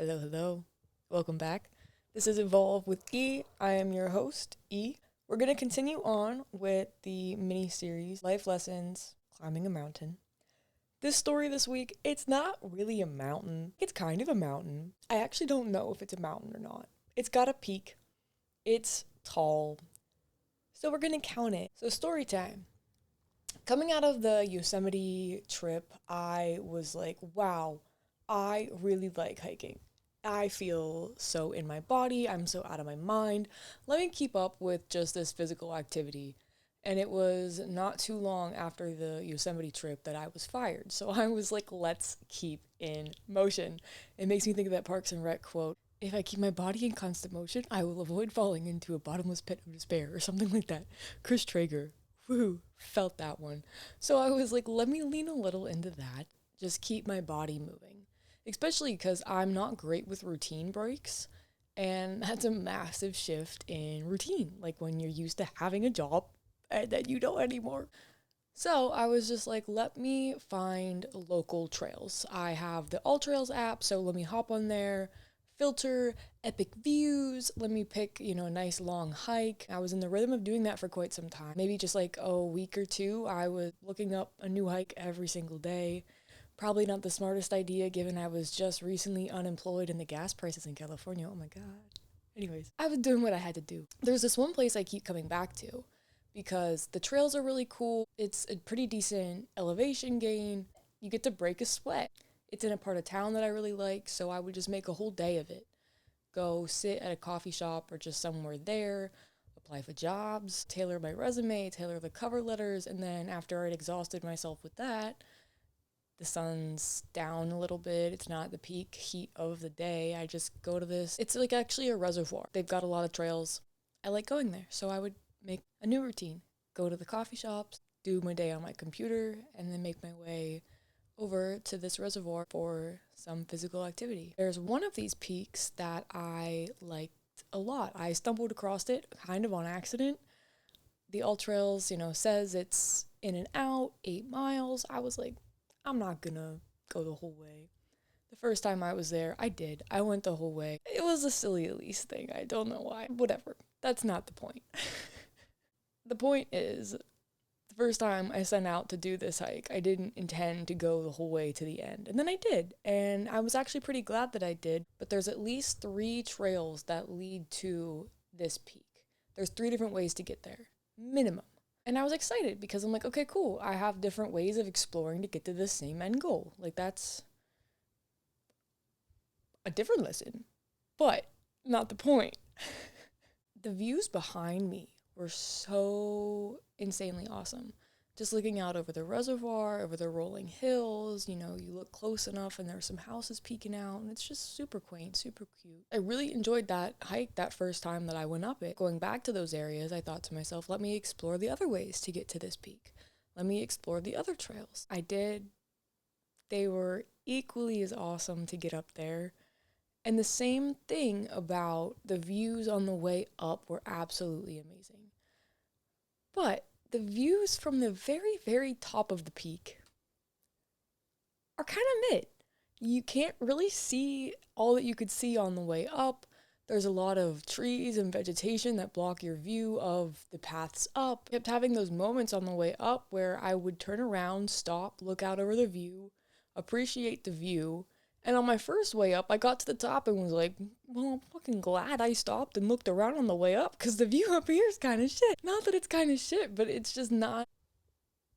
Hello, hello. Welcome back. This is Evolve with E. I am your host, E. We're going to continue on with the mini series Life Lessons Climbing a Mountain. This story this week, it's not really a mountain. It's kind of a mountain. I actually don't know if it's a mountain or not. It's got a peak. It's tall. So we're going to count it. So, story time. Coming out of the Yosemite trip, I was like, wow, I really like hiking. I feel so in my body, I'm so out of my mind. Let me keep up with just this physical activity. And it was not too long after the Yosemite trip that I was fired. So I was like, let's keep in motion. It makes me think of that Parks and Rec quote: if I keep my body in constant motion, I will avoid falling into a bottomless pit of despair, or something like that. Chris Traeger. Woo, felt that one. So I was like, let me lean a little into that. Just keep my body moving, especially because I'm not great with routine breaks. And that's a massive shift in routine, like when you're used to having a job and then you don't anymore. So I was just like, let me find local trails. I have the All Trails app, so let me hop on there, filter epic views, let me pick, a nice long hike. I was in the rhythm of doing that for quite some time. Maybe just like a week or two, I was looking up a new hike every single day. Probably not the smartest idea given I was just recently unemployed and the gas prices in California. Oh my God. Anyways, I was doing what I had to do. There's this one place I keep coming back to because the trails are really cool. It's a pretty decent elevation gain. You get to break a sweat. It's in a part of town that I really like, so I would just make a whole day of it. Go sit at a coffee shop or just somewhere there, apply for jobs, tailor my resume, tailor the cover letters, and then after I'd exhausted myself with that, the sun's down a little bit. It's not the peak heat of the day. I just go to this. It's like actually a reservoir. They've got a lot of trails. I like going there. So I would make a new routine. Go to the coffee shops, do my day on my computer, and then make my way over to this reservoir for some physical activity. There's one of these peaks that I liked a lot. I stumbled across it kind of on accident. The All Trails, says it's in and out, 8 miles. I was like, I'm not gonna go the whole way. The first time I was there, I did. I went the whole way. It was a silly Elise thing. I don't know why. Whatever. That's not the point. The point is, the first time I set out to do this hike, I didn't intend to go the whole way to the end. And then I did. And I was actually pretty glad that I did. But there's at least 3 trails that lead to this peak. There's 3 different ways to get there, minimum. And I was excited because I'm like, okay, cool. I have different ways of exploring to get to the same end goal. Like, that's a different lesson, but not the point. The views behind me were so insanely awesome. Just looking out over the reservoir, over the rolling hills, you look close enough and there's some houses peeking out, and it's just super quaint, super cute. I really enjoyed that hike that first time that I went up it. Going back to those areas, I thought to myself, let me explore the other ways to get to this peak. Let me explore the other trails. I did. They were equally as awesome to get up there. And the same thing about the views on the way up were absolutely amazing. But the views from the very, very top of the peak are kind of mid. You can't really see all that you could see on the way up. There's a lot of trees and vegetation that block your view of the paths up. I kept having those moments on the way up where I would turn around, stop, look out over the view, appreciate the view. And on my first way up, I got to the top and was like, well, I'm fucking glad I stopped and looked around on the way up because the view up here is kind of shit. Not that it's kind of shit, but it's just not,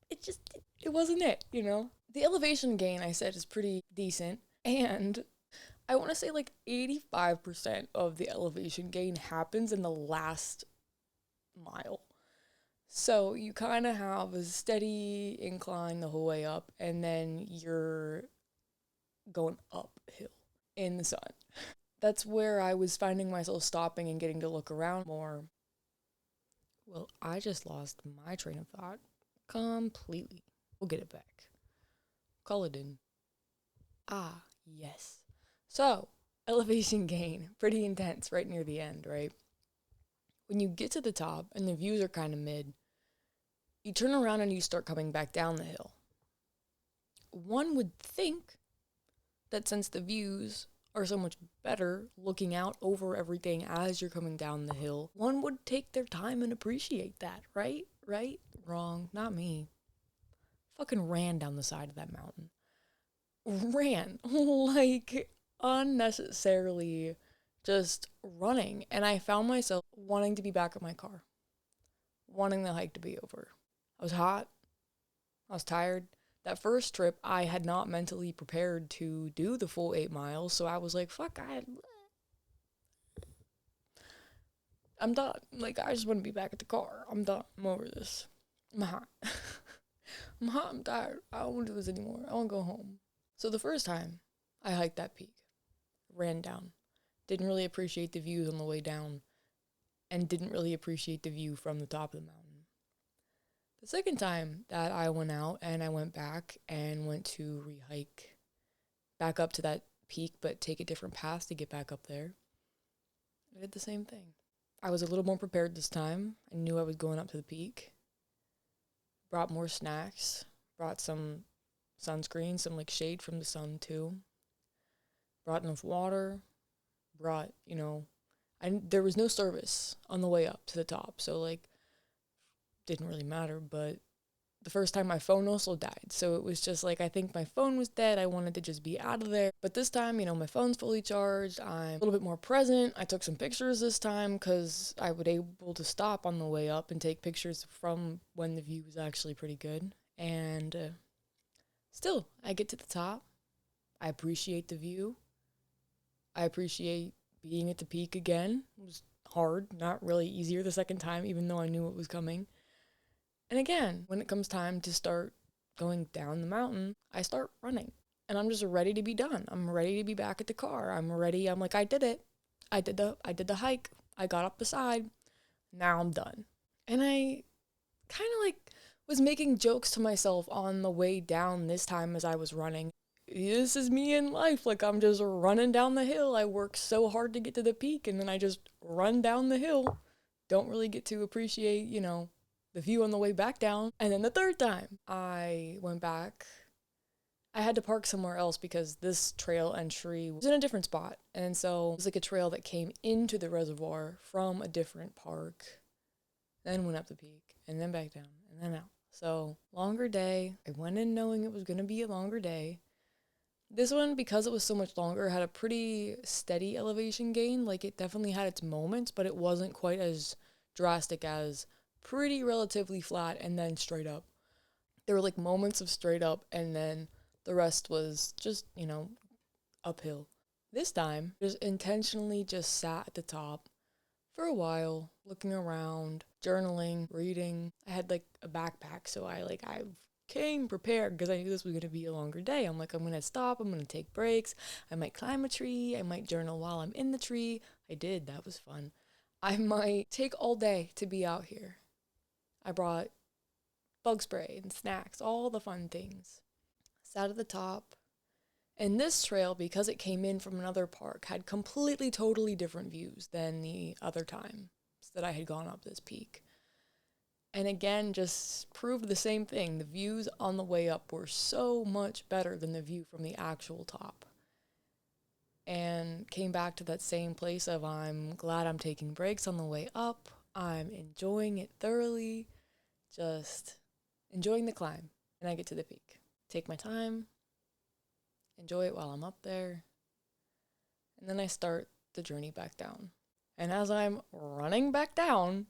it wasn't it. The elevation gain, I said, is pretty decent. And I want to say like 85% of the elevation gain happens in the last mile. So you kind of have a steady incline the whole way up, and then you're going uphill in the sun. That's where I was finding myself stopping and getting to look around more. Well, I just lost my train of thought completely. We'll get it back. Call it in. Ah, yes. So, elevation gain, pretty intense right near the end, right? When you get to the top and the views are kind of mid, you turn around and you start coming back down the hill. One would think that since the views are so much better looking out over everything as you're coming down the hill. One would take their time and appreciate that, right? Right? Wrong. Not me. Fucking ran down the side of that mountain. Ran. Like, unnecessarily just running. And I found myself wanting to be back at my car. Wanting the hike to be over. I was hot. I was tired. That first trip, I had not mentally prepared to do the full 8 miles, so I was like, fuck, I'm done. Like, I just want to be back at the car. I'm done. I'm over this. I'm hot. I'm hot. I'm tired. I don't want to do this anymore. I want to go home. So the first time I hiked that peak, ran down, didn't really appreciate the views on the way down, and didn't really appreciate the view from the top of the mountain. The second time that I went out and I went back and went to re-hike back up to that peak, but take a different path to get back up there, I did the same thing. I was a little more prepared this time. I knew I was going up to the peak. Brought more snacks. Brought some sunscreen, some like shade from the sun too. Brought enough water. Brought, there was no service on the way up to the top. So like, didn't really matter, but the first time my phone also died. So it was just like, I think my phone was dead. I wanted to just be out of there. But this time, my phone's fully charged. I'm a little bit more present. I took some pictures this time because I was able to stop on the way up and take pictures from when the view was actually pretty good. And still, I get to the top. I appreciate the view. I appreciate being at the peak again. It was hard, not really easier the second time, even though I knew it was coming. And again, when it comes time to start going down the mountain, I start running. And I'm just ready to be done. I'm ready to be back at the car. I'm ready. I'm like, I did it. I did the hike. I got up the side. Now I'm done. And I kind of like was making jokes to myself on the way down this time as I was running. This is me in life. Like, I'm just running down the hill. I work so hard to get to the peak, and then I just run down the hill. Don't really get to appreciate, the view on the way back down. And then the third time I went back, I had to park somewhere else because this trail entry was in a different spot. And so it was like a trail that came into the reservoir from a different park, then went up the peak, and then back down, and then out. So, longer day. I went in knowing it was going to be a longer day. This one, because it was so much longer, had a pretty steady elevation gain. Like, it definitely had its moments, but it wasn't quite as drastic as pretty relatively flat and then straight up. There were like moments of straight up and then the rest was just, uphill. This time, just intentionally just sat at the top for a while, looking around, journaling, reading. I had like a backpack, so I came prepared because I knew this was going to be a longer day. I'm like, I'm going to stop, I'm going to take breaks. I might climb a tree, I might journal while I'm in the tree. I did, that was fun. I might take all day to be out here. I brought bug spray and snacks, all the fun things. Sat at the top. And this trail, because it came in from another park, had completely, totally different views than the other times that I had gone up this peak. And again, just proved the same thing. The views on the way up were so much better than the view from the actual top. And came back to that same place of I'm glad I'm taking breaks on the way up. I'm enjoying it thoroughly. Just enjoying the climb. And I get to the peak. Take my time. Enjoy it while I'm up there. And then I start the journey back down. And as I'm running back down,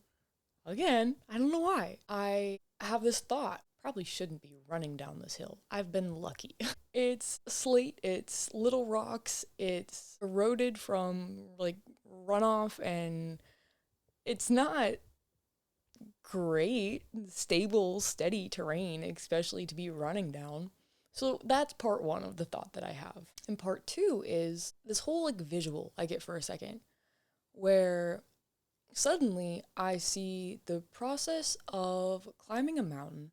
again, I don't know why, I have this thought. Probably shouldn't be running down this hill. I've been lucky. It's slate, it's little rocks, it's eroded from like runoff, and it's not great, stable, steady terrain, especially to be running down. So that's part one of the thought that I have. And part two is this whole like visual I get for a second, where suddenly I see the process of climbing a mountain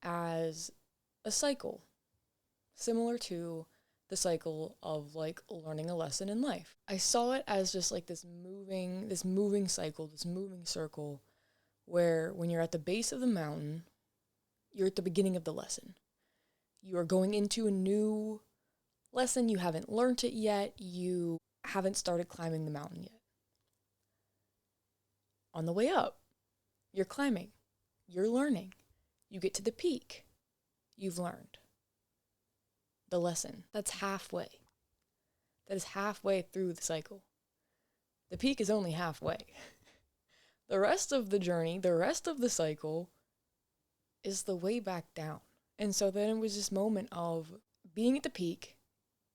as a cycle, similar to the cycle of like learning a lesson in life. I saw it as just like this moving cycle, this moving circle, where when you're at the base of the mountain, you're at the beginning of the lesson. You are going into a new lesson, you haven't learned it yet, you haven't started climbing the mountain yet. On the way up, you're climbing, you're learning, you get to the peak, you've learned the lesson. That's halfway. That is halfway through the cycle. The peak is only halfway. The rest of the journey, the rest of the cycle is the way back down. And so then it was this moment of being at the peak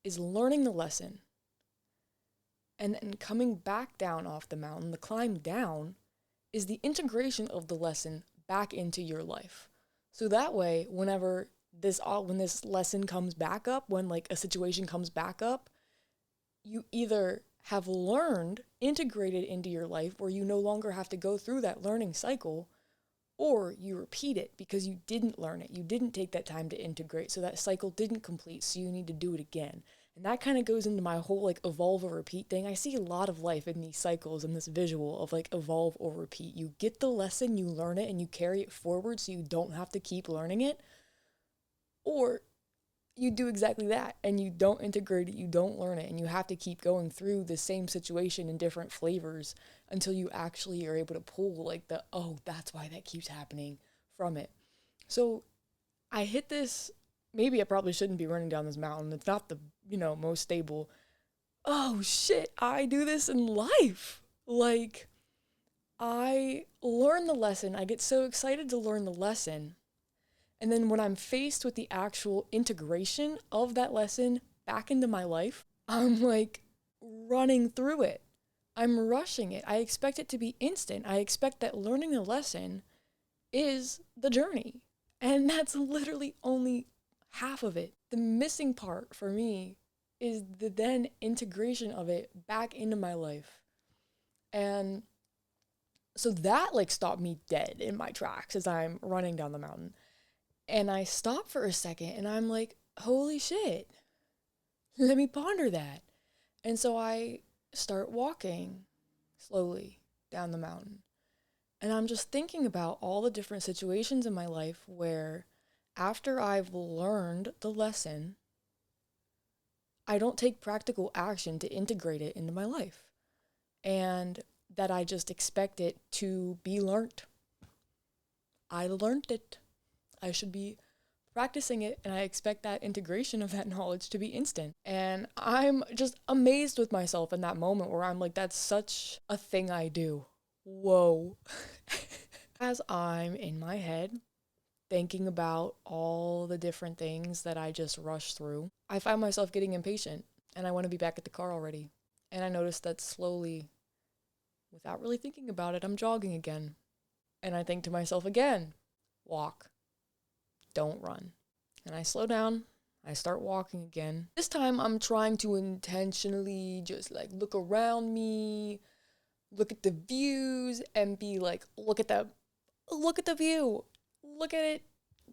is learning the lesson, and then coming back down off the mountain, the climb down, is the integration of the lesson back into your life. So that way, when this lesson comes back up, when like a situation comes back up, you either have learned, integrated into your life where you no longer have to go through that learning cycle, or you repeat it because you didn't learn it. You didn't take that time to integrate, so that cycle didn't complete, so you need to do it again. And that kind of goes into my whole like evolve or repeat thing. I see a lot of life in these cycles and this visual of like evolve or repeat. You get the lesson, you learn it, and you carry it forward so you don't have to keep learning it. Or you do exactly that and you don't integrate it, you don't learn it, and you have to keep going through the same situation in different flavors until you actually are able to pull like that's why that keeps happening from it. So I hit this, maybe I probably shouldn't be running down this mountain. It's not the, most stable. Oh shit, I do this in life. Like, I learn the lesson. I get so excited to learn the lesson. And then when I'm faced with the actual integration of that lesson back into my life, I'm like running through it. I'm rushing it. I expect it to be instant. I expect that learning the lesson is the journey. And that's literally only half of it. The missing part for me is the then integration of it back into my life. And so that like stopped me dead in my tracks as I'm running down the mountain. And I stop for a second and I'm like, holy shit, let me ponder that. And so I start walking slowly down the mountain. And I'm just thinking about all the different situations in my life where after I've learned the lesson, I don't take practical action to integrate it into my life. And that I just expect it to be learnt. I learned it. I should be practicing it, and I expect that integration of that knowledge to be instant. And I'm just amazed with myself in that moment where I'm like, that's such a thing I do. Whoa. As I'm in my head thinking about all the different things that I just rushed through, I find myself getting impatient and I want to be back at the car already. And I notice that slowly, without really thinking about it, I'm jogging again. And I think to myself again, walk. Don't run. And I slow down. I start walking again. This time I'm trying to intentionally just like look around me, look at the views, and be like, look at the view. Look at it.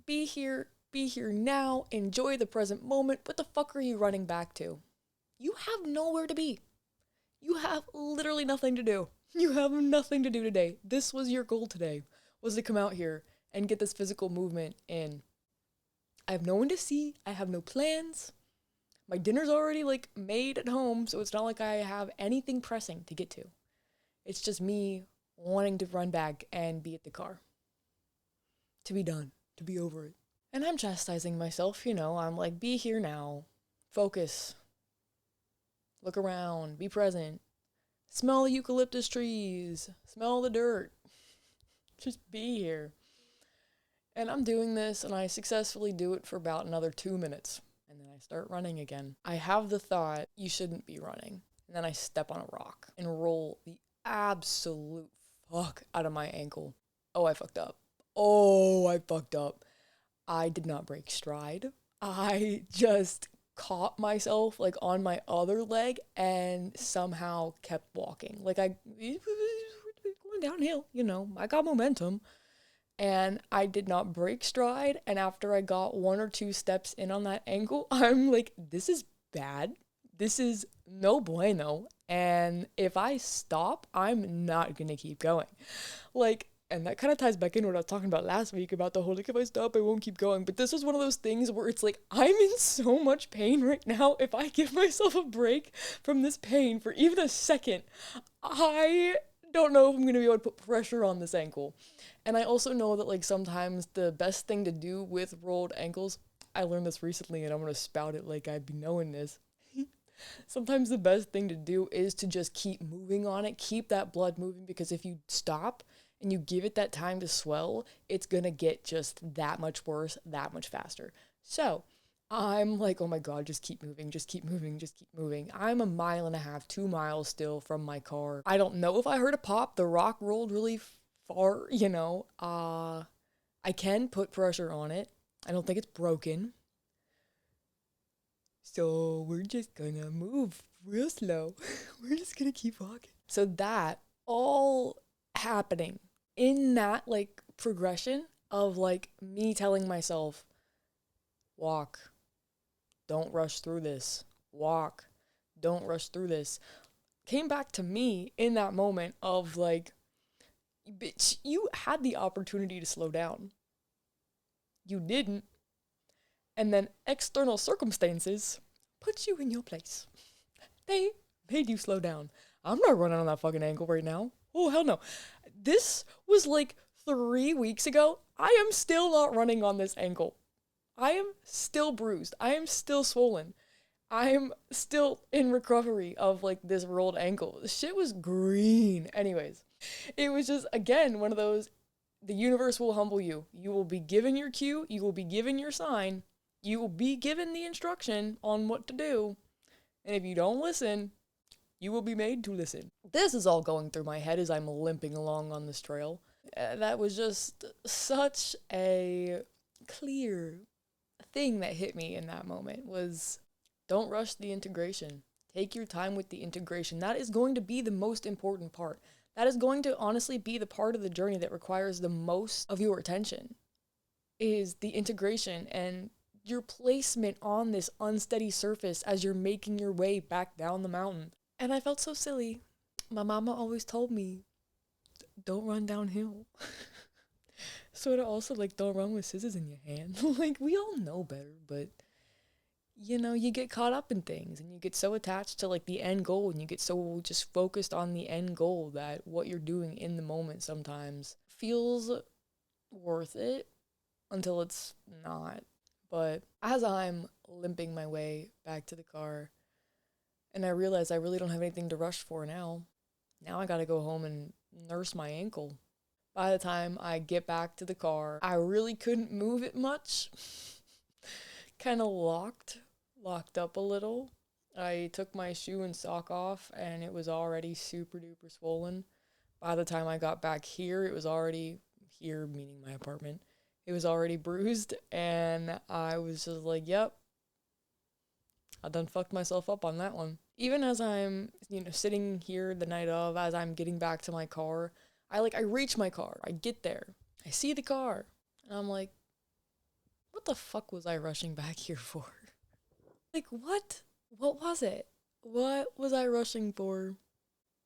Be here now. Enjoy the present moment. What the fuck are you running back to? You have nowhere to be. You have literally nothing to do. You have nothing to do today. This was your goal today, was to come out here and get this physical movement in. I have no one to see. I have no plans. My dinner's already like made at home, so it's not like I have anything pressing to get to. It's just me wanting to run back and be at the car. To be done. To be over it. And I'm chastising myself, I'm like, be here now. Focus. Look around. Be present. Smell the eucalyptus trees. Smell the dirt. Just be here. And I'm doing this, and I successfully do it for about another 2 minutes. And then I start running again. I have the thought, you shouldn't be running. And then I step on a rock and roll the absolute fuck out of my ankle. Oh, I fucked up. I did not break stride. I just caught myself like on my other leg and somehow kept walking. Like going downhill, I got momentum. And I did not break stride. And after I got 1 or 2 steps in on that ankle, I'm like, this is bad. This is no bueno. And if I stop, I'm not going to keep going. Like, And that kind of ties back in what I was talking about last week about the whole, like, if I stop, I won't keep going. But this is one of those things where it's like, I'm in so much pain right now. If I give myself a break from this pain for even a second, I don't know if I'm going to be able to put pressure on this ankle. And I also know that, like, sometimes the best thing to do with rolled ankles, I learned this recently and I'm going to spout it like I'd be knowing this. Sometimes the best thing to do is to just keep moving on it, keep that blood moving, because if you stop and you give it that time to swell, it's gonna get just that much worse, that much faster. So I'm like, oh my God, just keep moving, just keep moving, just keep moving. I'm 1.5 miles, 2 miles still from my car. I don't know if I heard a pop. The rock rolled really far, you know. I can put pressure on it. I don't think it's broken. So we're just gonna move real slow. We're just gonna keep walking. So that all happening in that, like, progression of, like, me telling myself, walk, don't rush through this, walk, don't rush through this, came back to me in that moment of, like, bitch, you had the opportunity to slow down. You didn't. And then external circumstances put you in your place. They made you slow down. I'm not running on that fucking ankle right now. Oh, hell no. This was like 3 weeks ago. I am still not running on this ankle. I am still bruised. I am still swollen. I am still in recovery of, like, this rolled ankle. The shit was green. Anyways, it was just, again, one of those, the universe will humble you. You will be given your cue. You will be given your sign. You will be given the instruction on what to do. And if you don't listen, you will be made to listen. This is all going through my head as I'm limping along on this trail. That was just such a clear thing that hit me in that moment was, don't rush the integration. Take your time with the integration. That is going to be the most important part. That is going to honestly be the part of the journey that requires the most of your attention, is the integration and your placement on this unsteady surface as you're making your way back down the mountain. And I felt so silly. My mama always told me, don't run downhill. Sort of also, like, don't run with scissors in your hand. Like, we all know better, but, you know, you get caught up in things and you get so attached to, like, the end goal, and you get so just focused on the end goal that what you're doing in the moment sometimes feels worth it until it's not. But as I'm limping my way back to the car, and I realize I really don't have anything to rush for now. Now I gotta go home and nurse my ankle. By the time I get back to the car, I really couldn't move it much. Kind of locked up a little. I took my shoe and sock off, and it was already super duper swollen. By the time I got back here, it was already, here meaning my apartment, it was already bruised, and I was just like, yep, I done fucked myself up on that one. Even as I'm, you know, sitting here the night of, as I'm getting back to my car, I reach my car, I get there, I see the car, and I'm like, what the fuck was I rushing back here for? Like, what? What was it? What was I rushing for?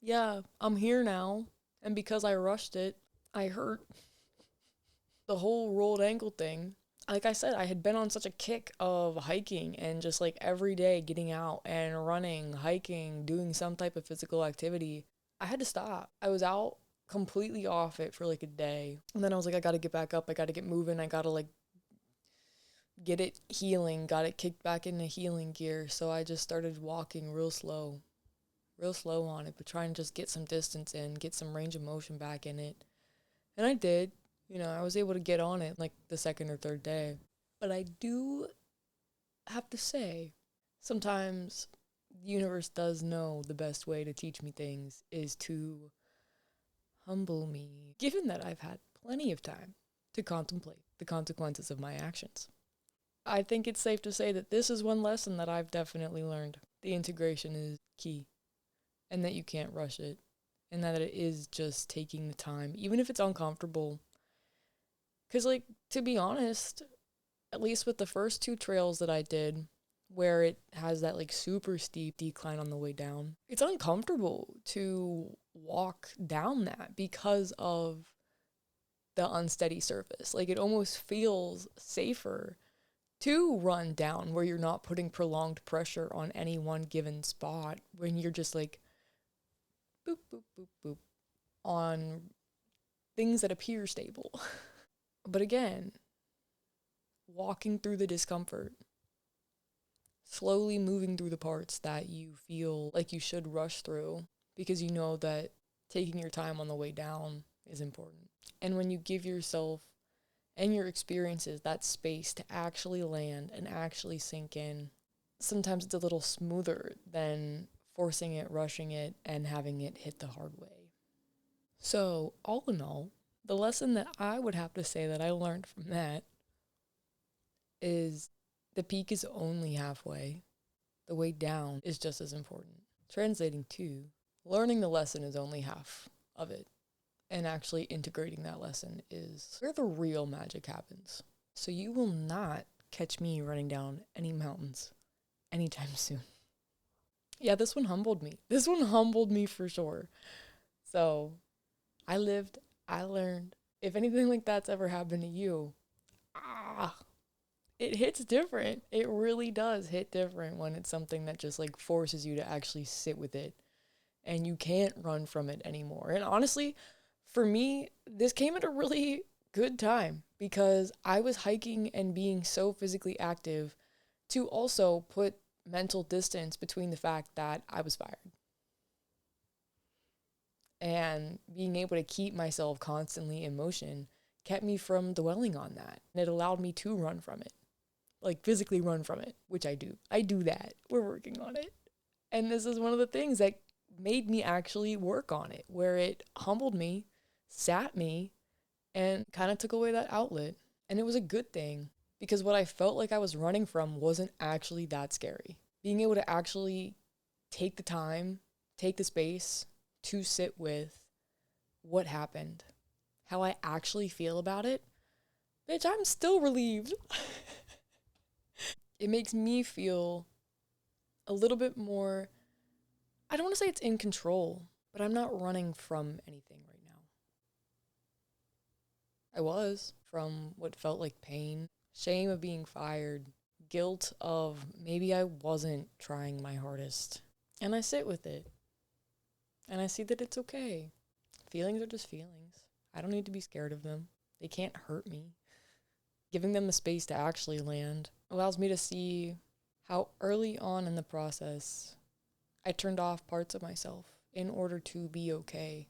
Yeah, I'm here now, and because I rushed it, I hurt. The whole rolled ankle thing, like I said, I had been on such a kick of hiking and just, like, every day getting out and running, hiking, doing some type of physical activity. I had to stop. I was out completely off it for like a day. And then I was like, I gotta get back up. I gotta get moving. I gotta, like, get it healing, got it kicked back into healing gear. So I just started walking real slow on it, but trying to just get some distance in, get some range of motion back in it. And I did. You know, I was able to get on it like the second or third day. But I do have to say, sometimes the universe does know the best way to teach me things is to humble me, given that I've had plenty of time to contemplate the consequences of my actions. I think it's safe to say that this is one lesson that I've definitely learned. The integration is key, and that you can't rush it, and that it is just taking the time, even if it's uncomfortable. Because, like, to be honest, at least with the first 2 trails that I did, where it has that, like, super steep decline on the way down, it's uncomfortable to walk down that because of the unsteady surface. Like, it almost feels safer to run down where you're not putting prolonged pressure on any one given spot, when you're just like boop, boop, boop, boop on things that appear stable. But again, walking through the discomfort, slowly moving through the parts that you feel like you should rush through, because you know that taking your time on the way down is important. And when you give yourself and your experiences that space to actually land and actually sink in, sometimes it's a little smoother than forcing it, rushing it, and having it hit the hard way. So, all in all, the lesson that I would have to say that I learned from that is the peak is only halfway. The way down is just as important. Translating to, learning the lesson is only half of it, and actually integrating that lesson is where the real magic happens. So you will not catch me running down any mountains anytime soon. Yeah, this one humbled me. This one humbled me for sure. So I lived, I learned. If anything like that's ever happened to you, it hits different. It really does hit different when it's something that just like forces you to actually sit with it and you can't run from it anymore. And honestly, for me, this came at a really good time because I was hiking and being so physically active to also put mental distance between the fact that I was fired. And being able to keep myself constantly in motion kept me from dwelling on that. And it allowed me to run from it, like physically run from it, which I do. I do that. We're working on it. And this is one of the things that made me actually work on it, where it humbled me, sat me, and kind of took away that outlet. And it was a good thing because what I felt like I was running from wasn't actually that scary. Being able to actually take the time, take the space to sit with what happened, how I actually feel about it, bitch, I'm still relieved. It makes me feel a little bit more, I don't want to say it's in control, but I'm not running from anything right now. I was from what felt like pain, shame of being fired, guilt of maybe I wasn't trying my hardest. And I sit with it. And I see that it's okay. Feelings are just feelings. I don't need to be scared of them. They can't hurt me. Giving them the space to actually land allows me to see how early on in the process I turned off parts of myself in order to be okay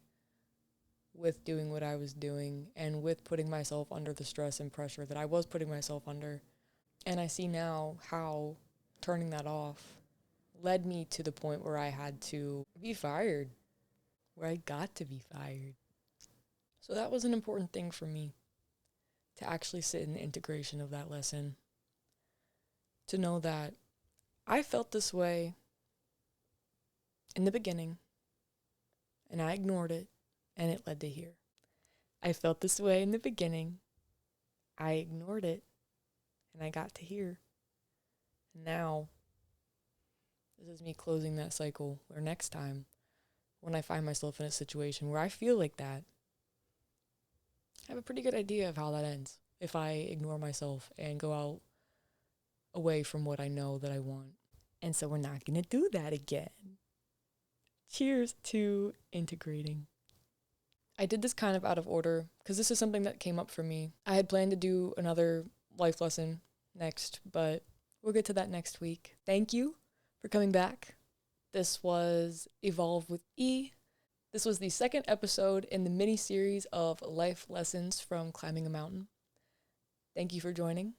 with doing what I was doing and with putting myself under the stress and pressure that I was putting myself under. And I see now how turning that off led me to the point where I had to be fired, where I got to be fired. So that was an important thing for me, to actually sit in the integration of that lesson, to know that I felt this way in the beginning and I ignored it and it led to here. I felt this way in the beginning, I ignored it and I got to here. Now, this is me closing that cycle where next time when I find myself in a situation where I feel like that, I have a pretty good idea of how that ends if I ignore myself and go out away from what I know that I want. And so we're not going to do that again. Cheers to integrating. I did this kind of out of order because this is something that came up for me. I had planned to do another life lesson next, but we'll get to that next week. Thank you for coming back. This was Evolve with E. This was the second episode in the mini-series of life lessons from climbing a mountain. Thank you for joining.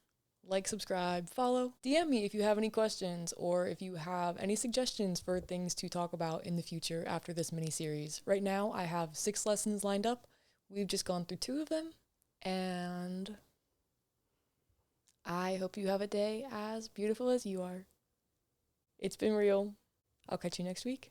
Like, subscribe, follow. DM me if you have any questions or if you have any suggestions for things to talk about in the future after this mini-series. Right now, I have 6 lessons lined up. We've just gone through 2 of them, and I hope you have a day as beautiful as you are. It's been real. I'll catch you next week.